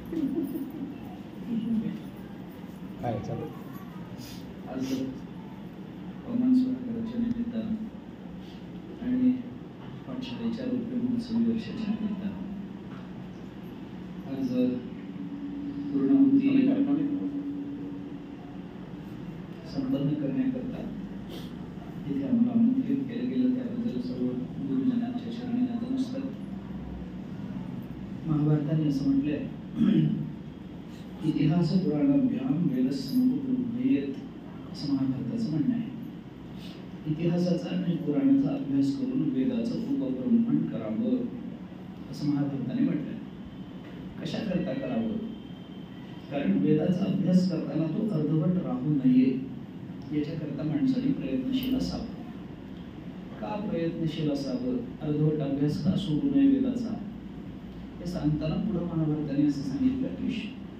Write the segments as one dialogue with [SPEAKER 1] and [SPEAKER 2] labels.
[SPEAKER 1] काय चालू
[SPEAKER 2] आज कॉमन स्वागताच्या निमित्तानं आणि पाठशाळेच्या रुपये महोत्सवी वर्षाच्या निमित्तानं आज पूर्णाहुती संपन्न करण्याकरता इथे आम्हाला आमंत्रित केलं गेलं, त्याबद्दल सर्व गुरुजनांच्या चरणी नतमस्तक. महाभारताने असं म्हटलंय, इतिहास पुराणाभ्याम वेदसमुपब्रह्मेत, असं महाभारताचं म्हणणं आहे. इतिहासाचा आणि पुराणाचा अभ्यास करून वेदाचं उपब्रह्मण करावं, असं महाभारताने म्हटलंय. कशाकरता करावं? कारण वेदाचा अभ्यास करताना तो अर्धवट राहू नये याच्याकरता माणसाने प्रयत्नशील असावं. का प्रयत्नशील असावं? अर्धवट अभ्यास का सोडू नये वेदाचा? हे सांगताना पुढे महाभारताने असं सांगितलं की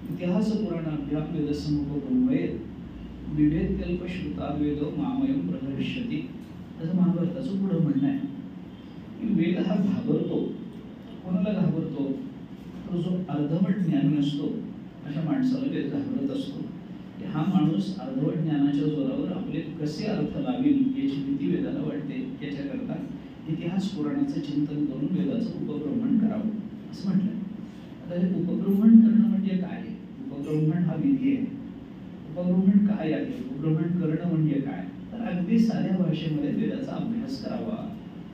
[SPEAKER 2] इतिहास पुराणाभ्याम वेदसमुपब्रह्मेत विभेद कल्पश्रुता वेदो मामयं प्रहर्षति, असं महाभारताचं पुढे म्हणणं आहे की वेद हा घाबरतो. कोणाला घाबरतो? तर जो अर्धवट ज्ञानी असतो अशा माणसाला वेद घाबरत असतो. हा माणूस अर्धवट ज्ञानाच्या जोरावर आपले कसे अर्थ लावेल याची भीती वेदाला वाटते. याच्याकरता इतिहास पुराणाचं चिंतन करून वेदाचं उपब्रह्मण करावं, असं म्हटलंय. आता हे उपब्रह्मण करणं म्हणजे काय? उपब्रह्मण हा विधी आहे. उपब्रह्मण काय आहे? उपब्रह्मण करणं म्हणजे काय? तर अगदी साध्या भाषेमध्ये वेदाचा अभ्यास करावा,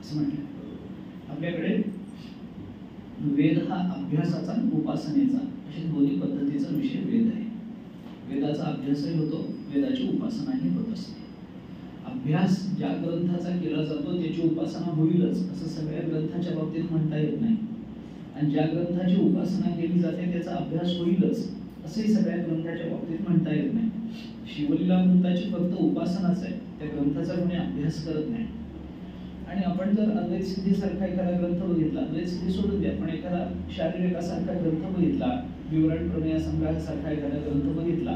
[SPEAKER 2] असं म्हटलं. आपल्याकडे वेद हा अभ्यासाचा आणि उपासनेचा अशा दोन्ही पद्धतीचा विषय वेद आहे. वेदाचा अभ्यासही होतो, वेदाची उपासनाही होत असते. अभ्यास ज्या ग्रंथाचा केला जातो त्याची उपासना होईलच असं सगळ्या ग्रंथाच्या बाबतीत म्हणता येत नाही, आणि ज्या ग्रंथाची उपासना केली जाते त्याचा अभ्यास होईलच असंही सगळ्या ग्रंथाच्या बाबतीत म्हणता येत नाही. शिवलीला ग्रंथाची फक्त उपासनाच आहे, त्या ग्रंथाचा कोणी अभ्यास करत नाही. आणि आपण जर अद्वैत सिद्धीसारखा एखादा ग्रंथ बघितला, अद्वैत सिद्धी सोडून द्या, पण एखादा शारीरिकासारखा ग्रंथ बघितला, विवरण प्रमेय संग्रहासारखा एखादा ग्रंथ बघितला,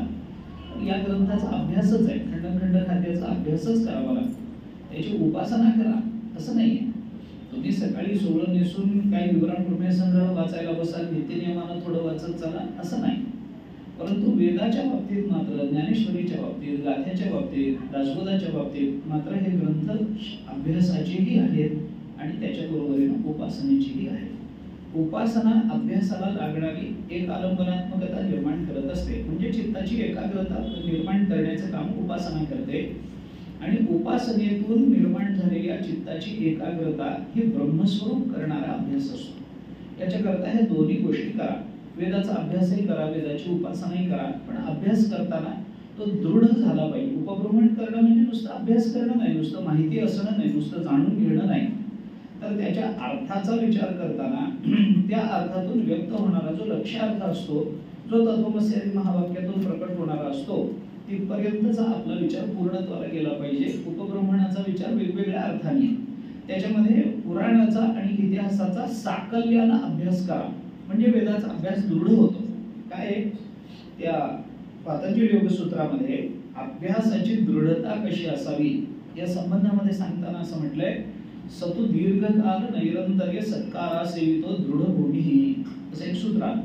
[SPEAKER 2] या ग्रंथाचा अभ्यासच आहे, खंडखंड खाद्याचा अभ्यासच करावा लागतो. त्याची उपासना करा असं नाहीये. तुम्ही सकाळी सोळं नेसून काही विवरण प्रमेय संग्रह वाचायला बसाल, नित्यनियमानं थोडं वाचत चला असं नाही. परंतु वेदाच्या बाबतीत मात्र, ज्ञानेश्वरीच्या बाबतीत, गाथ्याच्या बाबतीत, दासबोधाच्या बाबतीत मात्र हे ग्रंथ अभ्यासाचेही आहेत आणि त्याच्याबरोबरीनं उपासनेचीही आहेत. उपासना अभ्यासाला लागणारी एक आलंबनात्मकता निर्माण करत असते, म्हणजे चित्ताची एकाग्रता निर्माण करण्याचं काम उपासना करते. आणि उपासनेतून निर्माण झालेल्या चित्ताची एकाग्रता ही ब्रह्मस्वरूप करणारा अभ्यास असतो. याच्याकरता हे दोन्ही गोष्टी करा. वेदाचा अभ्यासही करा, वेदाची उपासनाही करा, पण अभ्यास करताना तो दृढ झाला पाहिजे. उपब्रह्मण करणं म्हणजे नुसतं अभ्यास करणं नाही, नुसतं माहिती असणं नाही, नुसतं जाणून घेणं नाही, तर त्याच्या अर्थाचा विचार करताना त्या अर्थातून व्यक्त होणारा जो लक्ष्यार्थ असतो, जो तत्वमसी आदी महावाक्यातून प्रकट होणारा असतो, तिथपर्यंतचा आपला विचार पूर्णत्वाला गेला पाहिजे. उपब्रह्मणाचा विचार वेगवेगळ्या अर्थाने, त्याच्यामध्ये पुराणाचा आणि इतिहासाचा साकल्यानं अभ्यास करा, म्हणजे वेदाचा अभ्यास दृढ होतो. काय त्या पातंजली योगसूत्रामध्ये अभ्यासाची दृढता कशी असावी या संबंधामध्ये सांगताना असं म्हटलंय, सतु दीर्घकाल नैरंतर्य सत्कारा सेवितो दृढ भूमी, असं एक सूत्र आहे.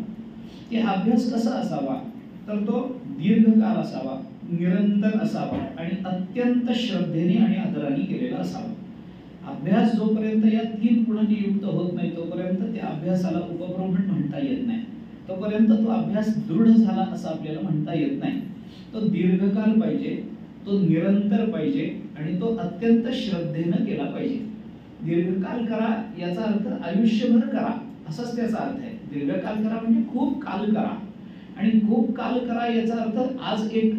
[SPEAKER 2] की हा अभ्यास कसा असावा? तर तो दीर्घकाल असावा, निरंतर असावा आणि अत्यंत श्रद्धेने आणि आदराने केलेला असावा. अभ्यास जोपर्यंत या तीन गुणांनी युक्त होत नाही तोपर्यंत त्या अभ्यासाला उपब्रह्मण म्हणता येत नाही. तोपर्यंत तो अभ्यास दृढ झाला असं आपल्याला म्हणता येत नाही. तो दीर्घकाल पाहिजे, तो निरंतर पाहिजे आणि तो अत्यंत श्रद्धेनं केला पाहिजे. दीर्घकाल करा याचा अर्थ आयुष्यभर करा असाच त्याचा अर्थ आहे. दीर्घकाल करा म्हणजे खूप काल करा, आणि खूप काल करा याचा अर्थ आज एक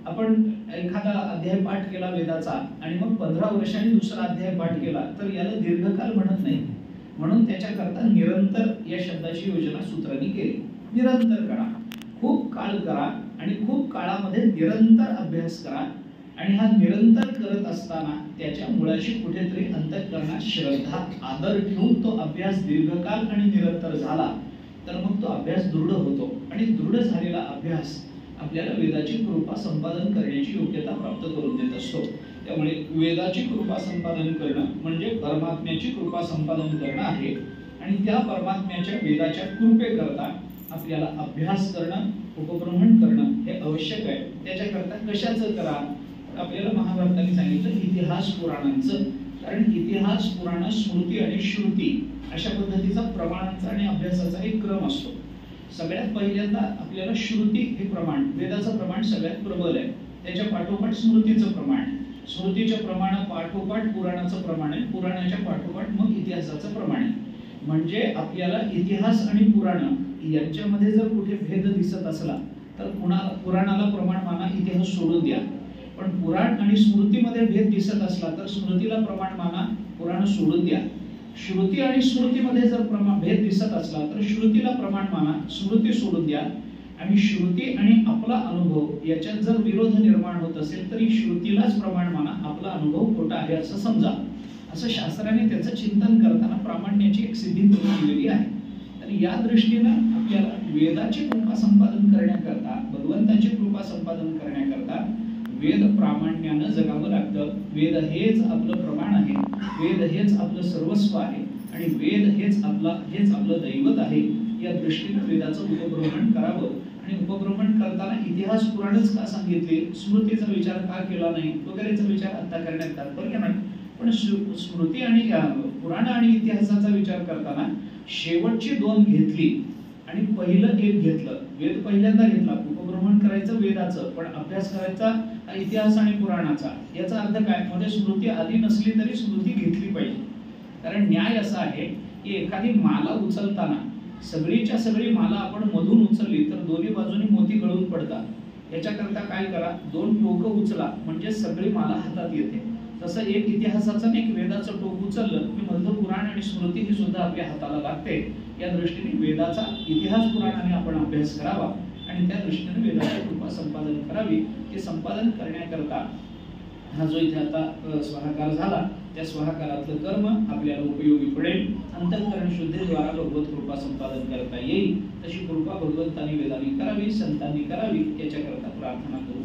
[SPEAKER 2] आपण एखादा अध्याय पाठ केला वेदाचा आणि मग 15 वर्षांनी दुसरा अध्याय पाठ केला तर याला दीर्घकाल म्हणत नाही. म्हणून त्याच्याकरता निरंतर या शब्दाची योजना सूत्रांनी केली. निरंतर करा, खूप काळ करा आणि खूप काळामध्ये निरंतर अभ्यास करा. आणि हा निरंतर करत असताना त्याच्या मुळाशी कुठेतरी अंतःकरणात श्रद्धा, आदर ठेवून तो अभ्यास दीर्घकाल आणि निरंतर झाला तर मग तो अभ्यास दृढ होतो. आणि दृढ झालेला अभ्यास आपल्याला वेदाची कृपा संपादन करण्याची योग्यता प्राप्त करून देत असतो. त्यामुळे वेदाची कृपा संपादन करणं म्हणजे परमात्म्याची कृपा संपादन करणं आहे. आणि त्या परमात्म्याच्या वेदाच्या कृपेकरता आपल्याला अभ्यास करणं, उपभ्रमण करणं हे आवश्यक आहे. त्याच्याकरता कशाचं करा? आपल्याला महाभारताने सांगितलं इतिहास पुराणांचं. कारण इतिहास, पुराण, स्मृती आणि श्रुती अशा पद्धतीचा प्रमाणांचा आणि अभ्यासाचा एक क्रम असतो. सगळ्यात पहिल्यांदा आपल्याला श्रुती हे प्रमाण, वेदाचं प्रमाण सगळ्यात प्रबल आहे. त्याच्या पाठोपाठ स्मृतीचं प्रमाण, स्मृतीच्या प्रमाण पाठोपाठ पुराणाचं प्रमाण आहे, पुराणाच्या पाठोपाठ मग इतिहासाचं प्रमाण आहे. म्हणजे आपल्याला इतिहास आणि पुराण यांच्यामध्ये जर कुठे भेद दिसत असला तर पुराणाला प्रमाण माना, इतिहास सोडून द्या. पण पुराण आणि स्मृतीमध्ये भेद दिसत असला तर स्मृतीला प्रमाण माना, पुराण सोडून द्या. श्रुती आणि स्मृतीमध्ये जर भेद दिसत असला तर श्रुतीला प्रमाण माना, स्मृती सोडून द्या. आणि श्रुती आणि आपला अनुभव याच्यात जर विरोध निर्माण होत असेल तरी श्रुतीलाच प्रमाण माना, आपला अनुभव खोटा आहे असं समजा. असं शास्त्राने त्याचं चिंतन करताना प्रामाण्याची एक सिद्धी करून दिलेली आहे. तर या दृष्टीनं आपल्याला वेदाची कृपा संपादन करण्याकरता, भगवंताची कृपा संपादन करण्याकरता वेद प्रामाण्यानं जगावं लागतं. वेद हेच आपलं प्रमाण आहे, वेद हेच आपलं सर्वस्व आहे आणि वेद हेच आपलं दैवत आहे. या दृष्टीनं वेदाचं उपभ्रमण करावं. आणि उपभ्रमण करताना इतिहास पुराणच का सांगितले, स्मृतीचा विचार का केला नाही वगैरेचा विचार आता करण्यात तात्पर्य नाही. पण स्मृती आणि पुराण आणि इतिहासाचा विचार करताना शेवटची दोन घेतली आणि पहिलं एक घेतलं. वेद पहिल्यांदा घेतला, उपभ्रमण करायचं वेदाचं, पण अभ्यास करायचा इतिहास आणि पुराणाचा. याचा अर्थ काय? म्हणजे स्मृती आधी नसली तरी स्मृती घेतली पाहिजे. कारण न्याय असा आहे की एखादी माला उचलताना सगळीच्या सगळी माला आपण मधून उचलली तर दोन्ही बाजूनी मोती गळून पडतात. याच्याकरता काय करा, दोन टोकं उचला म्हणजे सगळी माला हातात येते. तसं एक इतिहासाचं एक वेदाचं टोक उचललं की मधलं पुराण आणि स्मृती ही सुद्धा आपल्या हाताला लागते. या दृष्टीने वेदाचा इतिहास पुराणाने आपण अभ्यास करावा आणि त्या दृष्टीने वेदाची कृपा संपादन करावी. ते संपादन करण्याकरता हा जो इथे आता स्वाहाकार झाला त्या स्वाहाकारातलं कर्म आपल्याला उपयोगी पडेल. अंतःकरण शुद्धीद्वारा भगवत कृपा संपादन करता येईल तशी कृपा भगवंतांनी वेदांनी करावी, संतांनी करावी याच्याकरता प्रार्थना करू.